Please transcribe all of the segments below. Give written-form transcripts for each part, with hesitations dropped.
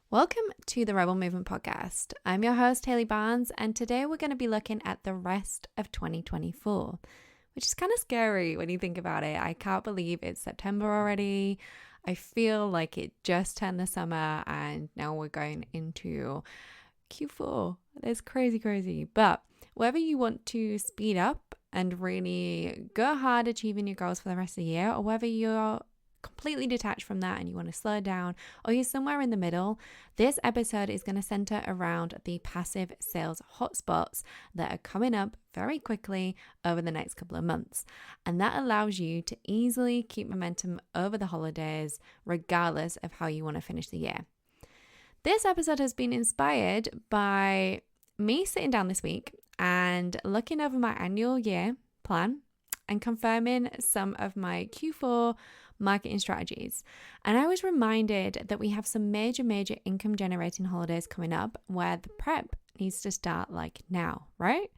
Welcome to the Rebel Movement Podcast. I'm your host, Hayley Barnes, and today we're going to be looking at the rest of 2024, which is kind of scary when you think about it. I can't believe it's September already. I feel like it just turned the summer and now we're going into Q4. It's crazy. But whether you want to speed up and really go hard achieving your goals for the rest of the year, or whether you're completely detached from that and you want to slow down, or you're somewhere in the middle, this episode is going to center around the passive sales hotspots that are coming up very quickly over the next couple of months. And that allows you to easily keep momentum over the holidays, regardless of how you want to finish the year. This episode has been inspired by me sitting down this week and looking over my annual year plan and confirming some of my Q4 marketing strategies. And I was reminded that we have some major income generating holidays coming up where the prep needs to start like now, right?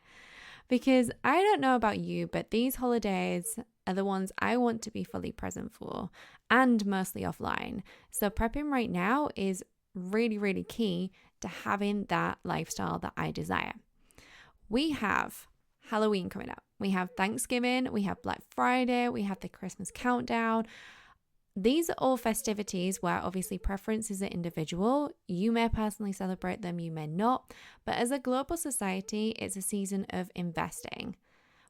Because I don't know about you, but these holidays are the ones I want to be fully present for and mostly offline. So prepping right now is really key to having that lifestyle that I desire. We have Halloween coming up. We have Thanksgiving, we have Black Friday, we have the Christmas countdown. These are all festivities where obviously preferences are individual. You may personally celebrate them, you may not. But as a global society, it's a season of investing.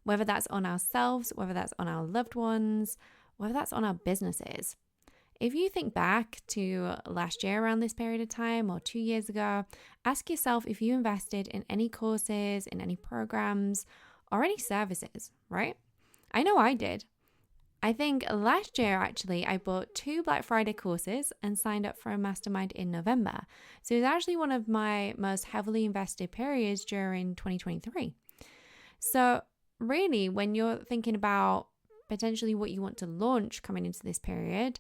Whether that's on ourselves, whether that's on our loved ones, whether that's on our businesses. If you think back to last year around this period of time or 2 years ago, ask yourself if you invested in any courses, in any programs, or any services, right? I know I did. I think last year, actually, I bought 2 Black Friday courses and signed up for a mastermind in November. So it was actually one of my most heavily invested periods during 2023. So really, when you're thinking about potentially what you want to launch coming into this period,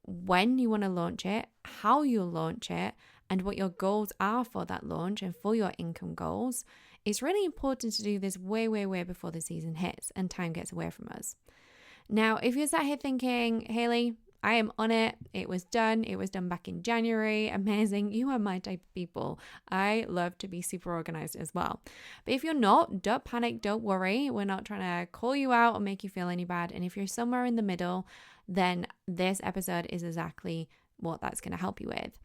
when you want to launch it, how you'll launch it, and what your goals are for that launch and for your income goals, it's really important to do this way before the season hits and time gets away from us. Now, if you're sat here thinking, Hayley, I am on it. It was done back in January. Amazing. You are my type of people. I love to be super organized as well. But if you're not, don't panic, don't worry. We're not trying to call you out or make you feel any bad. And if you're somewhere in the middle, then this episode is exactly what that's going to help you with.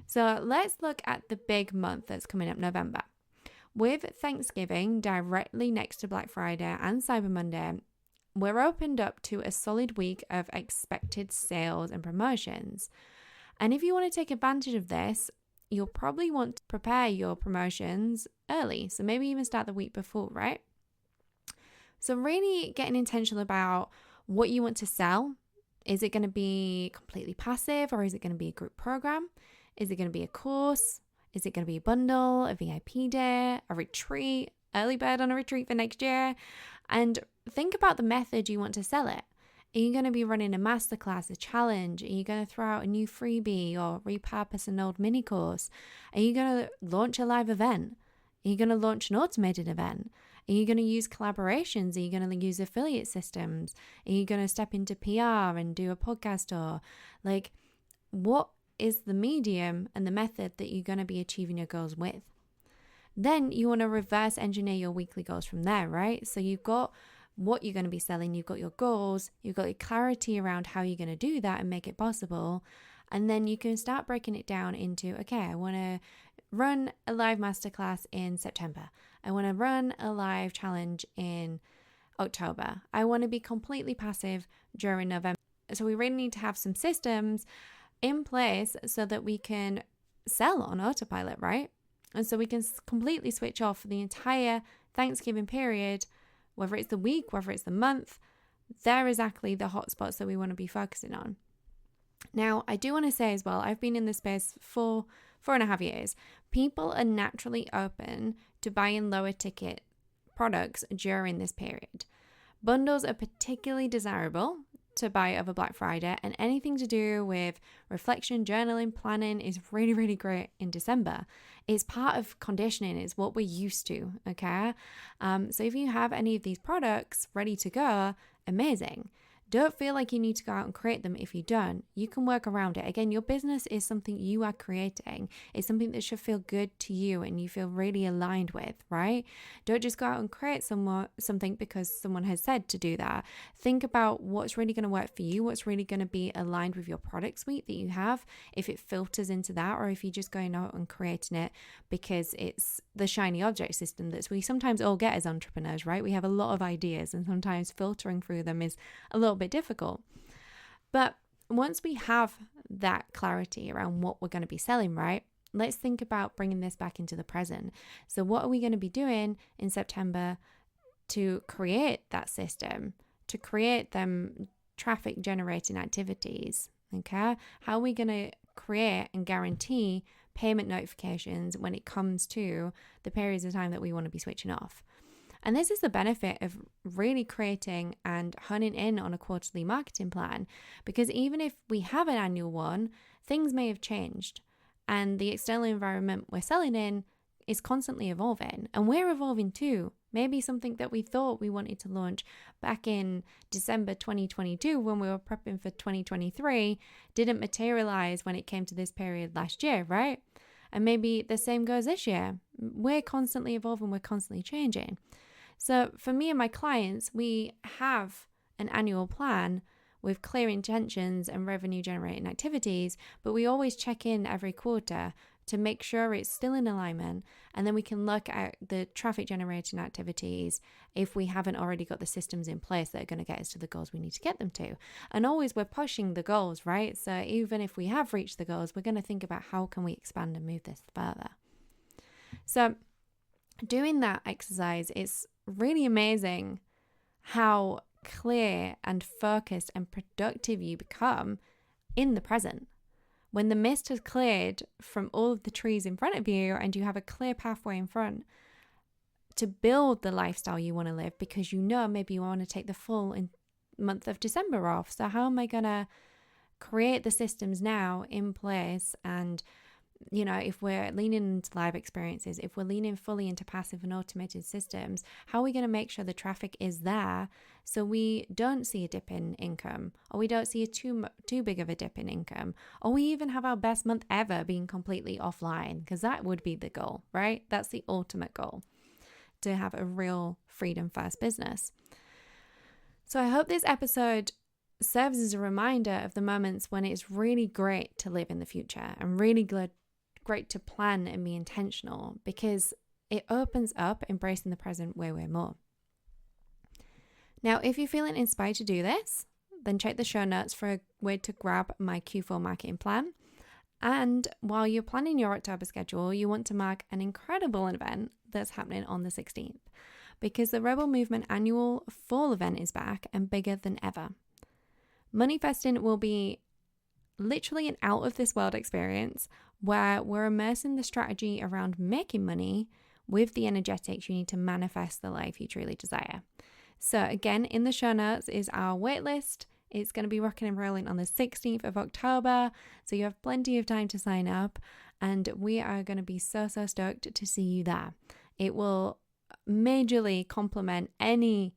So let's look at the big month that's coming up, November. With Thanksgiving directly next to Black Friday and Cyber Monday, we're opened up to a solid week of expected sales and promotions. And if you want to take advantage of this, you'll probably want to prepare your promotions early. So maybe even start the week before, right? So really getting intentional about what you want to sell. Is it going to be completely passive, or is it going to be a group program? Is it going to be a course? Is it going to be a bundle, a VIP day, a retreat, early bird on a retreat for next year? And think about the method you want to sell it. Are you going to be running a masterclass, a challenge? Are you going to throw out a new freebie or repurpose an old mini course? Are you going to launch a live event? Are you going to launch an automated event? Are you going to use collaborations? Are you going to use affiliate systems? Are you going to step into PR and do a podcast? Or what is the medium and the method that you're going to be achieving your goals with? Then you want to reverse engineer your weekly goals from there, right? So you've got what you're going to be selling, you've got your goals, you've got your clarity around how you're going to do that and make it possible. And then you can start breaking it down into, okay, I want to run a live masterclass in September. I want to run a live challenge in October. I want to be completely passive during November. So we really need to have some systems in place so that we can sell on autopilot, right? And so we can completely switch off for the entire Thanksgiving period, whether it's the week, whether it's the month. They're exactly the hotspots that we want to be focusing on. Now, I do want to say as well, I've been in this space for 4.5 years. People are naturally open to buying lower ticket products during this period. Bundles are particularly desirable to buy over Black Friday, and anything to do with reflection, journaling, planning is really great in December. It's part of conditioning, it's what we're used to, okay? So if you have any of these products ready to go, amazing. Don't feel like you need to go out and create them if you don't. You can work around it. Again, your business is something you are creating. It's something that should feel good to you and you feel really aligned with, right? Don't just go out and create something because someone has said to do that. Think about what's really going to work for you, what's really going to be aligned with your product suite that you have, if it filters into that, or if you're just going out and creating it because it's the shiny object system that we sometimes all get as entrepreneurs, right? We have a lot of ideas and sometimes filtering through them is a little bit difficult. But once we have that clarity around what we're going to be selling, right, let's think about bringing this back into the present. So what are we going to be doing in September to create that system, to create them traffic generating activities? Okay, how are we going to create and guarantee payment notifications when it comes to the periods of time that we want to be switching off? And this is the benefit of really creating and honing in on a quarterly marketing plan, because even if we have an annual one, things may have changed and the external environment we're selling in is constantly evolving, and we're evolving too. Maybe something that we thought we wanted to launch back in December 2022 when we were prepping for 2023 didn't materialize when it came to this period last year, right? And maybe the same goes this year. We're constantly evolving, we're constantly changing. So for me and my clients, we have an annual plan with clear intentions and revenue generating activities, but we always check in every quarter to make sure it's still in alignment. And then we can look at the traffic generating activities if we haven't already got the systems in place that are going to get us to the goals we need to get them to. And always we're pushing the goals, right? So even if we have reached the goals, we're going to think about how can we expand and move this further. So doing that exercise, it's really amazing how clear and focused and productive you become in the present. When the mist has cleared from all of the trees in front of you and you have a clear pathway in front to build the lifestyle you want to live, because you know maybe you want to take the full month of December off. So how am I going to create the systems now in place? And you know, if we're leaning into live experiences, if we're leaning fully into passive and automated systems, how are we going to make sure the traffic is there so we don't see a dip in income, or we don't see a too big of a dip in income, or we even have our best month ever being completely offline? Because that would be the goal, right? That's the ultimate goal, to have a real freedom first business. So I hope this episode serves as a reminder of the moments when it's really great to live in the future and really great to plan and be intentional, because it opens up embracing the present way more. Now, if you're feeling inspired to do this, then check the show notes for a way to grab my Q4 marketing plan. And while you're planning your October schedule, you want to mark an incredible event that's happening on the 16th, because the Rebel Movement annual fall event is back and bigger than ever. MoneyFesting will be literally an out of this world experience where we're immersing the strategy around making money with the energetics you need to manifest the life you truly desire. So again, in the show notes is our waitlist. It's going to be rocking and rolling on the 16th of October. So you have plenty of time to sign up, and we are going to be so stoked to see you there. It will majorly complement any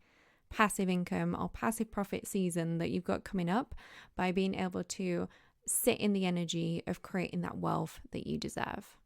passive income or passive profit season that you've got coming up by being able to sit in the energy of creating that wealth that you deserve.